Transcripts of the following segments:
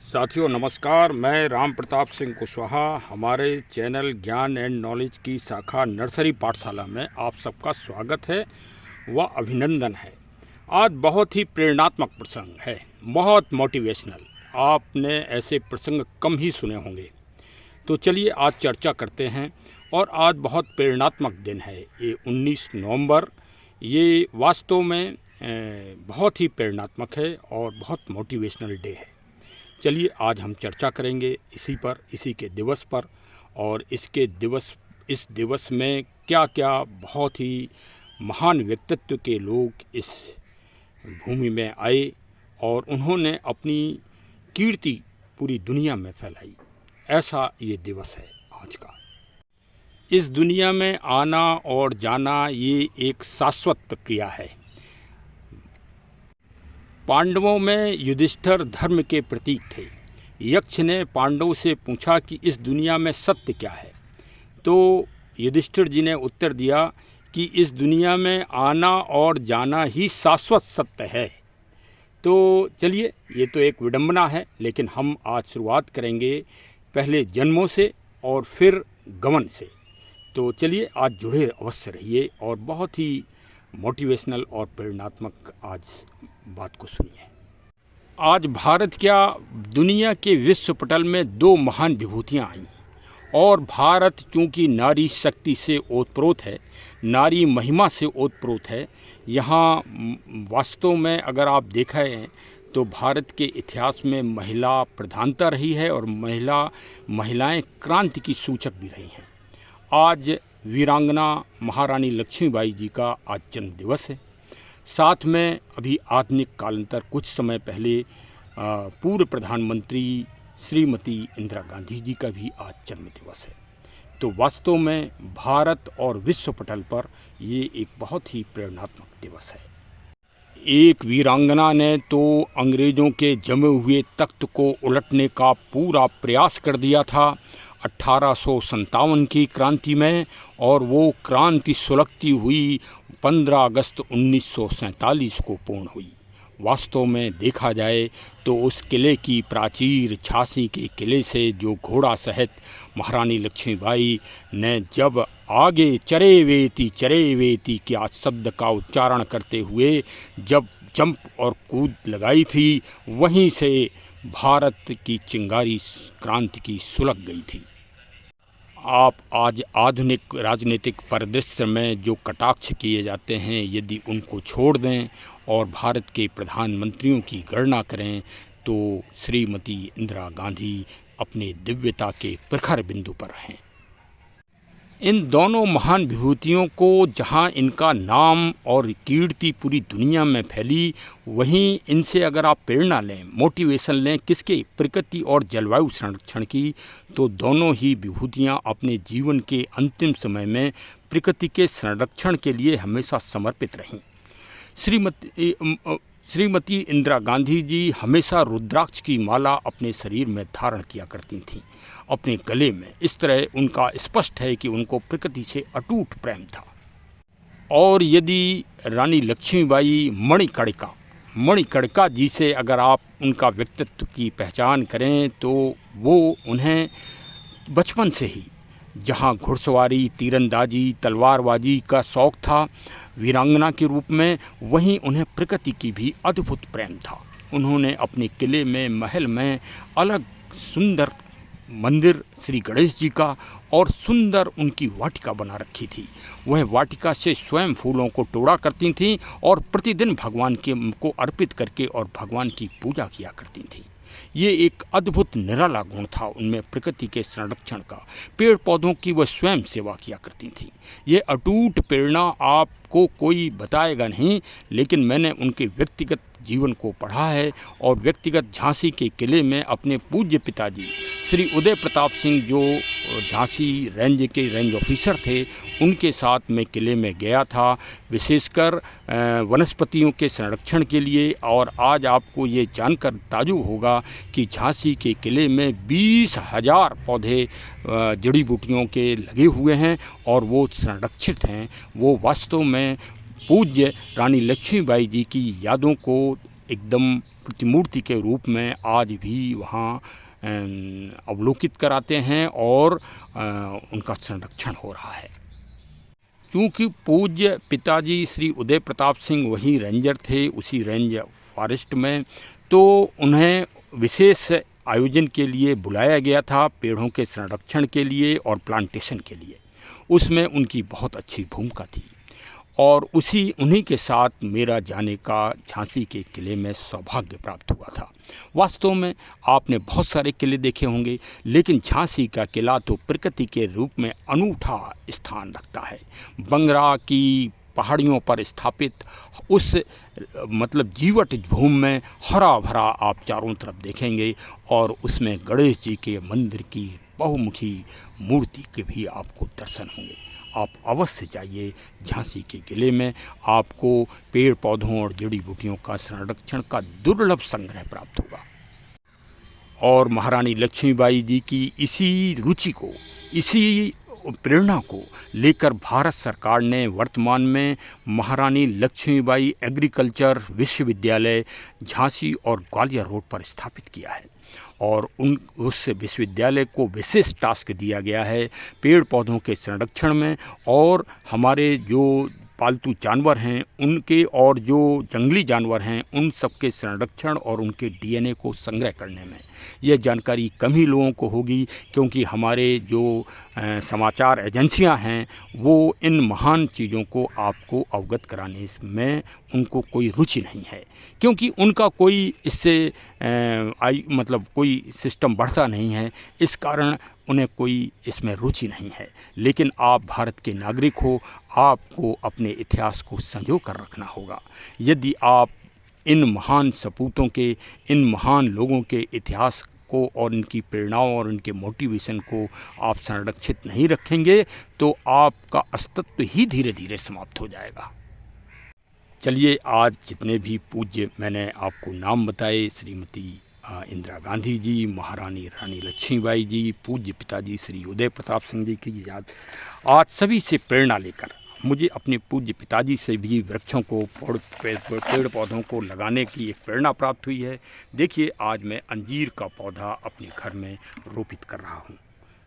साथियों नमस्कार, मैं राम प्रताप सिंह कुशवाहा। हमारे चैनल ज्ञान एंड नॉलेज की शाखा नर्सरी पाठशाला में आप सबका स्वागत है व अभिनंदन है। आज बहुत ही प्रेरणात्मक प्रसंग है, बहुत मोटिवेशनल। आपने ऐसे प्रसंग कम ही सुने होंगे। तो चलिए आज चर्चा करते हैं। और आज बहुत प्रेरणात्मक दिन है, ये 19 नवंबर। ये वास्तव में बहुत ही प्रेरणात्मक है और बहुत मोटिवेशनल डे है। चलिए आज हम चर्चा करेंगे इसी के दिवस पर, और इस दिवस में क्या क्या बहुत ही महान व्यक्तित्व के लोग इस भूमि में आए और उन्होंने अपनी कीर्ति पूरी दुनिया में फैलाई। ऐसा ये दिवस है आज का। इस दुनिया में आना और जाना ये एक शाश्वत प्रक्रिया है। पांडवों में युधिष्ठिर धर्म के प्रतीक थे। यक्ष ने पांडवों से पूछा कि इस दुनिया में सत्य क्या है, तो युधिष्ठिर जी ने उत्तर दिया कि इस दुनिया में आना और जाना ही शाश्वत सत्य है। तो चलिए, ये तो एक विडंबना है, लेकिन हम आज शुरुआत करेंगे पहले जन्मों से और फिर गमन से। तो चलिए आज जुड़े अवश्य रहिए और बहुत ही मोटिवेशनल और प्रेरणात्मक आज बात को सुनिए। आज भारत क्या, दुनिया के विश्व पटल में दो महान विभूतियां आईं। और भारत चूँकि नारी शक्ति से ओतप्रोत है, नारी महिमा से ओतप्रोत है। यहाँ वास्तव में अगर आप देखें तो भारत के इतिहास में महिला प्रधानता रही है और महिलाएं क्रांति की सूचक भी रही हैं। आज वीरांगना महारानी लक्ष्मीबाई जी का आज जन्म दिवस है। साथ में अभी आधुनिक कालांतर कुछ समय पहले पूर्व प्रधानमंत्री श्रीमती इंदिरा गांधी जी का भी आज जन्म दिवस है। तो वास्तव में भारत और विश्व पटल पर ये एक बहुत ही प्रेरणात्मक दिवस है। एक वीरांगना ने तो अंग्रेज़ों के जमे हुए तख्त को उलटने का पूरा प्रयास कर दिया था 1857 की क्रांति में, और वो क्रांति सुलगती हुई 15 अगस्त 1947 को पूर्ण हुई। वास्तव में देखा जाए तो उस किले की प्राचीर, झांसी के किले से जो घोड़ा सहित महारानी लक्ष्मीबाई ने जब आगे चरे वेती के आज शब्द का उच्चारण करते हुए जब जंप और कूद लगाई थी, वहीं से भारत की चिंगारी क्रांति की सुलग गई थी। आप आज आधुनिक राजनीतिक परिदृश्य में जो कटाक्ष किए जाते हैं, यदि उनको छोड़ दें और भारत के प्रधानमंत्रियों की गणना करें, तो श्रीमती इंदिरा गांधी अपने दिव्यता के प्रखर बिंदु पर हैं। इन दोनों महान विभूतियों को जहां इनका नाम और कीर्ति पूरी दुनिया में फैली, वहीं इनसे अगर आप प्रेरणा लें, मोटिवेशन लें, किसके, प्रकृति और जलवायु संरक्षण की, तो दोनों ही विभूतियां अपने जीवन के अंतिम समय में प्रकृति के संरक्षण के लिए हमेशा समर्पित रहीं। श्रीमती इंदिरा गांधी जी हमेशा रुद्राक्ष की माला अपने शरीर में धारण किया करती थीं, अपने गले में। इस तरह उनका स्पष्ट है कि उनको प्रकृति से अटूट प्रेम था। और यदि रानी लक्ष्मीबाई मणिकर्णिका जी से अगर आप उनका व्यक्तित्व की पहचान करें, तो वो उन्हें बचपन से ही जहाँ घुड़सवारी, तीरंदाजी, तलवारबाजी का शौक़ था वीरांगना के रूप में, वहीं उन्हें प्रकृति की भी अद्भुत प्रेम था। उन्होंने अपने किले में, महल में अलग सुंदर मंदिर श्री गणेश जी का और सुंदर उनकी वाटिका बना रखी थी। वह वाटिका से स्वयं फूलों को तोड़ा करती थीं और प्रतिदिन भगवान को अर्पित करके और भगवान की पूजा किया करती थीं। ये एक अद्भुत निराला गुण था उनमें, प्रकृति के संरक्षण का। पेड़ पौधों की वह स्वयं सेवा किया करती थी। ये अटूट प्रेरणा आपको कोई बताएगा नहीं, लेकिन मैंने उनके व्यक्तिगत जीवन को पढ़ा है और व्यक्तिगत झांसी के किले में अपने पूज्य पिताजी श्री उदय प्रताप सिंह, जो झांसी रेंज के रेंज ऑफिसर थे, उनके साथ मैं किले में गया था, विशेषकर वनस्पतियों के संरक्षण के लिए। और आज आपको ये जानकर ताज्जुब होगा कि झांसी के किले में 20,000 पौधे जड़ी बूटियों के लगे हुए हैं और वो संरक्षित हैं। वो वास्तव में पूज्य रानी लक्ष्मीबाई जी की यादों को एकदम प्रतिमूर्ति के रूप में आज भी वहाँ अवलोकित कराते हैं और उनका संरक्षण हो रहा है। क्योंकि पूज्य पिताजी श्री उदय प्रताप सिंह वही रेंजर थे उसी रेंज फॉरेस्ट में, तो उन्हें विशेष आयोजन के लिए बुलाया गया था पेड़ों के संरक्षण के लिए और प्लांटेशन के लिए। उसमें उनकी बहुत अच्छी भूमिका थी और उन्हीं के साथ मेरा जाने का झांसी के किले में सौभाग्य प्राप्त हुआ था। वास्तव में आपने बहुत सारे किले देखे होंगे, लेकिन झांसी का किला तो प्रकृति के रूप में अनूठा स्थान रखता है। बंगरा की पहाड़ियों पर स्थापित उस मतलब जीवट भूमि में हरा भरा आप चारों तरफ देखेंगे और उसमें गणेश जी के मंदिर की बहुमुखी मूर्ति के भी आपको दर्शन होंगे। आप अवश्य जाइए झांसी के किले में, आपको पेड़ पौधों और जड़ी बूटियों का संरक्षण का दुर्लभ संग्रह प्राप्त होगा। और महारानी लक्ष्मीबाई जी की इसी रुचि को, इसी प्रेरणा को लेकर भारत सरकार ने वर्तमान में महारानी लक्ष्मीबाई एग्रीकल्चर विश्वविद्यालय झांसी और ग्वालियर रोड पर स्थापित किया है और उस विश्वविद्यालय को विशेष टास्क दिया गया है पेड़ पौधों के संरक्षण में और हमारे जो पालतू जानवर हैं उनके और जो जंगली जानवर हैं उन सब के संरक्षण और उनके डीएनए को संग्रह करने में। यह जानकारी कम ही लोगों को होगी क्योंकि हमारे जो समाचार एजेंसियां हैं वो इन महान चीज़ों को आपको अवगत कराने में उनको कोई रुचि नहीं है, क्योंकि उनका कोई इससे मतलब कोई सिस्टम बढ़ता नहीं है, इस कारण उन्हें कोई इसमें रुचि नहीं है। लेकिन आप भारत के नागरिक हो, आपको अपने इतिहास को संजो कर रखना होगा। यदि आप इन महान सपूतों के, इन महान लोगों के इतिहास को और इनकी प्रेरणाओं और इनके मोटिवेशन को आप संरक्षित नहीं रखेंगे तो आपका अस्तित्व ही धीरे धीरे समाप्त हो जाएगा। चलिए, आज जितने भी पूज्य मैंने आपको नाम बताए, श्रीमती इंदिरा गांधी जी, महारानी रानी लक्ष्मीबाई जी, पूज्य पिताजी श्री उदय प्रताप सिंह जी की याद, आज सभी से प्रेरणा लेकर मुझे अपने पूज्य पिताजी से भी वृक्षों को, पेड़ पौधों को लगाने की एक प्रेरणा प्राप्त हुई है। देखिए, आज मैं अंजीर का पौधा अपने घर में रोपित कर रहा हूँ।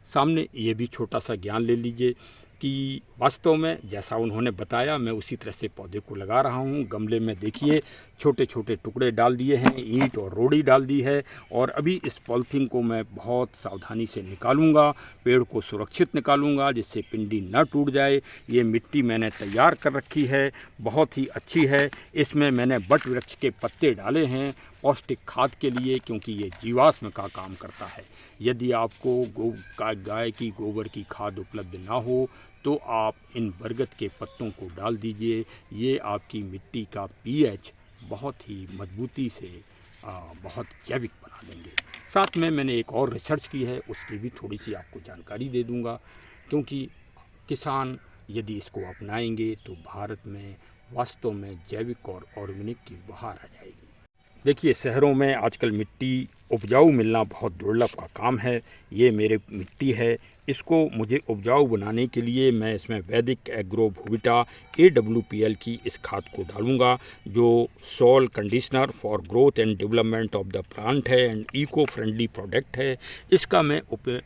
सामने ये भी छोटा सा ज्ञान ले लीजिए कि वास्तव में जैसा उन्होंने बताया मैं उसी तरह से पौधे को लगा रहा हूँ। गमले में देखिए छोटे छोटे टुकड़े डाल दिए हैं, ईंट और रोड़ी डाल दी है और अभी इस पॉलीथीन को मैं बहुत सावधानी से निकालूंगा, पेड़ को सुरक्षित निकालूंगा जिससे पिंडी न टूट जाए। ये मिट्टी मैंने तैयार कर रखी है, बहुत ही अच्छी है। इसमें मैंने बट वृक्ष के पत्ते डाले हैं पौष्टिक खाद के लिए, क्योंकि ये जीवाश्म का काम करता है। यदि आपको गाय की गोबर की खाद उपलब्ध ना हो तो आप इन बरगद के पत्तों को डाल दीजिए। ये आपकी मिट्टी का पीएच बहुत ही मजबूती से बहुत जैविक बना देंगे। साथ में मैंने एक और रिसर्च की है, उसकी भी थोड़ी सी आपको जानकारी दे दूंगा, क्योंकि किसान यदि इसको अपनाएंगे तो भारत में वास्तव में जैविक और ऑर्गेनिक की बहार आ जाएगी। देखिए, शहरों में आजकल मिट्टी उपजाऊ मिलना बहुत दुर्लभ का काम है। ये मेरे मिट्टी है, इसको मुझे उपजाऊ बनाने के लिए मैं इसमें वैदिक एग्रो भूविटा AWPL की इस खाद को डालूंगा, जो soil conditioner for growth and development of the plant है एंड इको फ्रेंडली प्रोडक्ट है। इसका मैं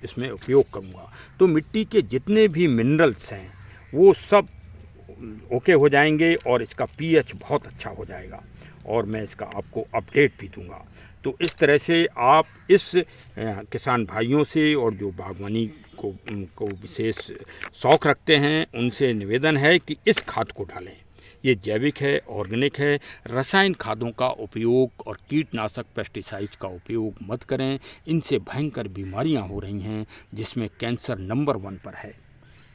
इसमें उपयोग करूंगा तो मिट्टी के जितने भी मिनरल्स हैं वो सब ओके हो जाएंगे और इसका पीएच बहुत अच्छा हो जाएगा और मैं इसका आपको अपडेट भी दूंगा। तो इस तरह से आप इस किसान भाइयों से और जो बागवानी को विशेष शौक़ रखते हैं उनसे निवेदन है कि इस खाद को डालें। ये जैविक है, ऑर्गेनिक है। रसायन खादों का उपयोग और कीटनाशक पेस्टिसाइड्स का उपयोग मत करें। इनसे भयंकर बीमारियां हो रही हैं जिसमें कैंसर नंबर 1 पर है,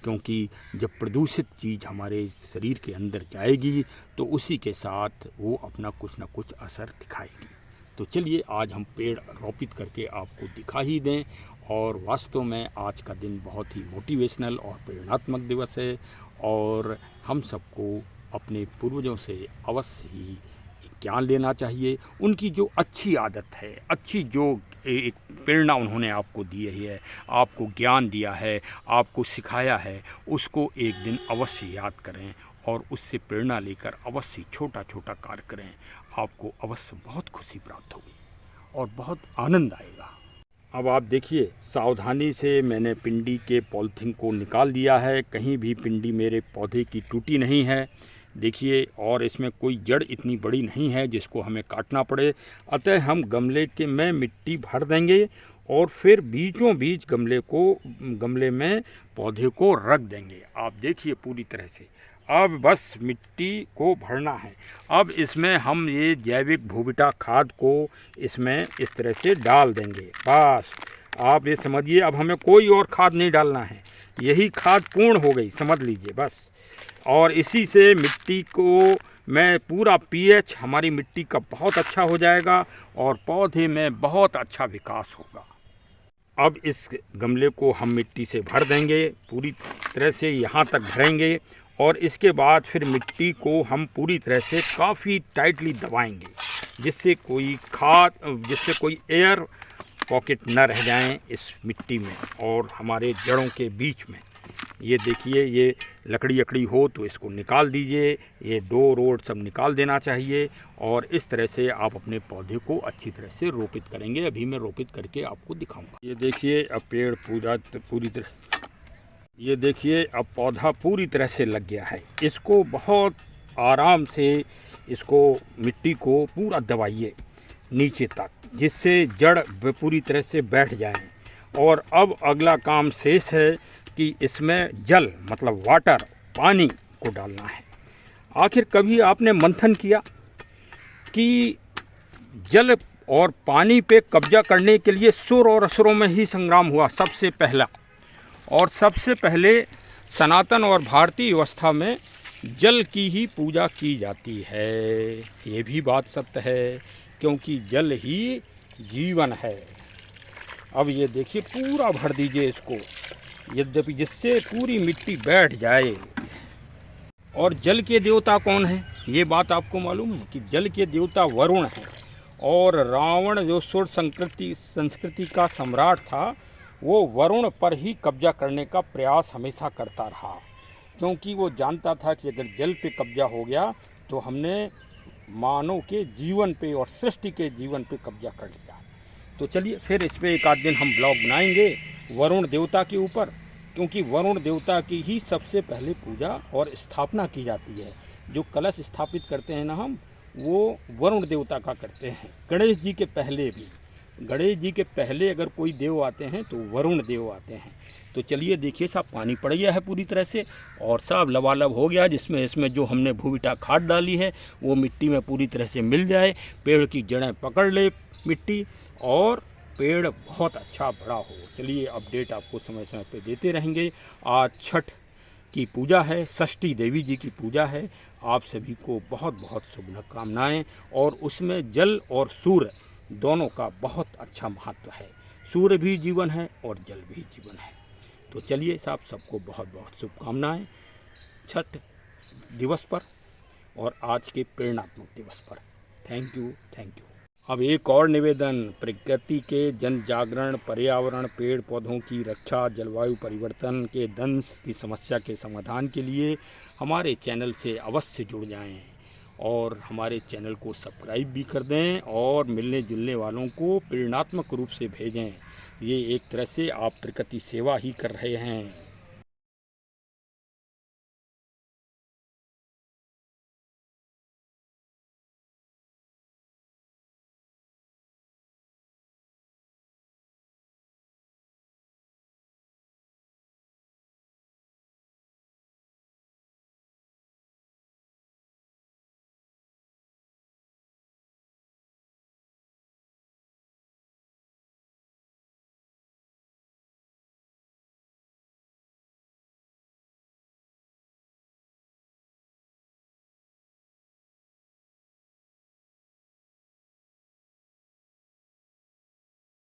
क्योंकि जब प्रदूषित चीज़ हमारे शरीर के अंदर जाएगी तो उसी के साथ वो अपना कुछ न कुछ असर दिखाएगी। तो चलिए, आज हम पेड़ रोपित करके आपको दिखा ही दें। और वास्तव में आज का दिन बहुत ही मोटिवेशनल और प्रेरणात्मक दिवस है और हम सबको अपने पूर्वजों से अवश्य ही ज्ञान लेना चाहिए। उनकी जो अच्छी आदत है, अच्छी जो एक प्रेरणा उन्होंने आपको दी है, आपको ज्ञान दिया है, आपको सिखाया है, उसको एक दिन अवश्य याद करें और उससे प्रेरणा लेकर अवश्य छोटा छोटा कार्य करें। आपको अवश्य बहुत खुशी प्राप्त होगी और बहुत आनंद आएगा। अब आप देखिए, सावधानी से मैंने पिंडी के पॉलीथीन को निकाल दिया है। कहीं भी पिंडी मेरे पौधे की टूटी नहीं है, देखिए। और इसमें कोई जड़ इतनी बड़ी नहीं है जिसको हमें काटना पड़े। अतः हम गमले के में मिट्टी भर देंगे और फिर बीचों बीच गमले में पौधे को रख देंगे। आप देखिए पूरी तरह से। अब बस मिट्टी को भरना है। अब इसमें हम ये जैविक भूविटा खाद को इसमें इस तरह से डाल देंगे। बस आप ये समझिए, अब हमें कोई और खाद नहीं डालना है, यही खाद पूर्ण हो गई, समझ लीजिए बस। और इसी से मिट्टी को मैं पूरा पीएच हमारी मिट्टी का बहुत अच्छा हो जाएगा और पौधे में बहुत अच्छा विकास होगा। अब इस गमले को हम मिट्टी से भर देंगे, पूरी तरह से यहाँ तक भरेंगे और इसके बाद फिर मिट्टी को हम पूरी तरह से काफ़ी टाइटली दबाएंगे, जिससे कोई एयर पॉकेट न रह जाएं इस मिट्टी में और हमारे जड़ों के बीच में। ये देखिए, ये लकड़ी हो तो इसको निकाल दीजिए, ये डोर वोर सब निकाल देना चाहिए और इस तरह से आप अपने पौधे को अच्छी तरह से रोपित करेंगे। अभी मैं रोपित करके आपको दिखाऊंगा। ये देखिए, अब पेड़ पूरी तरह, ये देखिए अब पौधा पूरी तरह से लग गया है। इसको बहुत आराम से इसको मिट्टी को पूरा दबाइए नीचे तक, जिससे जड़ पूरी तरह से बैठ जाए। और अब अगला काम शेष है कि इसमें जल मतलब वाटर, पानी को डालना है। आखिर कभी आपने मंथन किया कि जल और पानी पे कब्जा करने के लिए सुर और असुरों में ही संग्राम हुआ सबसे पहला। और सबसे पहले सनातन और भारतीय व्यवस्था में जल की ही पूजा की जाती है। ये भी बात सत्य है, क्योंकि जल ही जीवन है। अब ये देखिए, पूरा भर दीजिए इसको, यद्यपि जिससे पूरी मिट्टी बैठ जाए। और जल के देवता कौन है, ये बात आपको मालूम है कि जल के देवता वरुण हैं। और रावण जो सुर संस्कृति का सम्राट था, वो वरुण पर ही कब्जा करने का प्रयास हमेशा करता रहा, क्योंकि वो जानता था कि अगर जल पे कब्जा हो गया तो हमने मानव के जीवन पे और सृष्टि के जीवन पे कब्जा कर लिया। तो चलिए फिर इस पर एक आध दिन हम ब्लॉग बनाएंगे वरुण देवता के ऊपर, क्योंकि वरुण देवता की ही सबसे पहले पूजा और स्थापना की जाती है। जो कलश स्थापित करते हैं ना हम, वो वरुण देवता का करते हैं। गणेश जी के पहले अगर कोई देव आते हैं तो वरुण देव आते हैं। तो चलिए देखिए साहब, पानी पड़ गया है पूरी तरह से और सब लबालब हो गया, जिसमें इसमें जो हमने भूविटा खाद डाली है वो मिट्टी में पूरी तरह से मिल जाए, पेड़ की जड़ें पकड़ ले मिट्टी और पेड़ बहुत अच्छा बड़ा हो। चलिए अपडेट आपको समय समय पे देते रहेंगे। आज छठ की पूजा है, षष्ठी देवी जी की पूजा है। आप सभी को बहुत बहुत शुभकामनाएं। और उसमें जल और सूर्य दोनों का बहुत अच्छा महत्व है। सूर्य भी जीवन है और जल भी जीवन है। तो चलिए साहब, सबको बहुत बहुत शुभकामनाएं छठ दिवस पर और आज के प्रेरणात्मक दिवस पर। Thank you. अब एक और निवेदन, प्रकृति के जन जागरण, पर्यावरण, पेड़ पौधों की रक्षा, जलवायु परिवर्तन के दंश की समस्या के समाधान के लिए हमारे चैनल से अवश्य जुड़ जाएं और हमारे चैनल को सब्सक्राइब भी कर दें और मिलने जुलने वालों को प्रेरणात्मक रूप से भेजें। ये एक तरह से आप प्रकृति सेवा ही कर रहे हैं।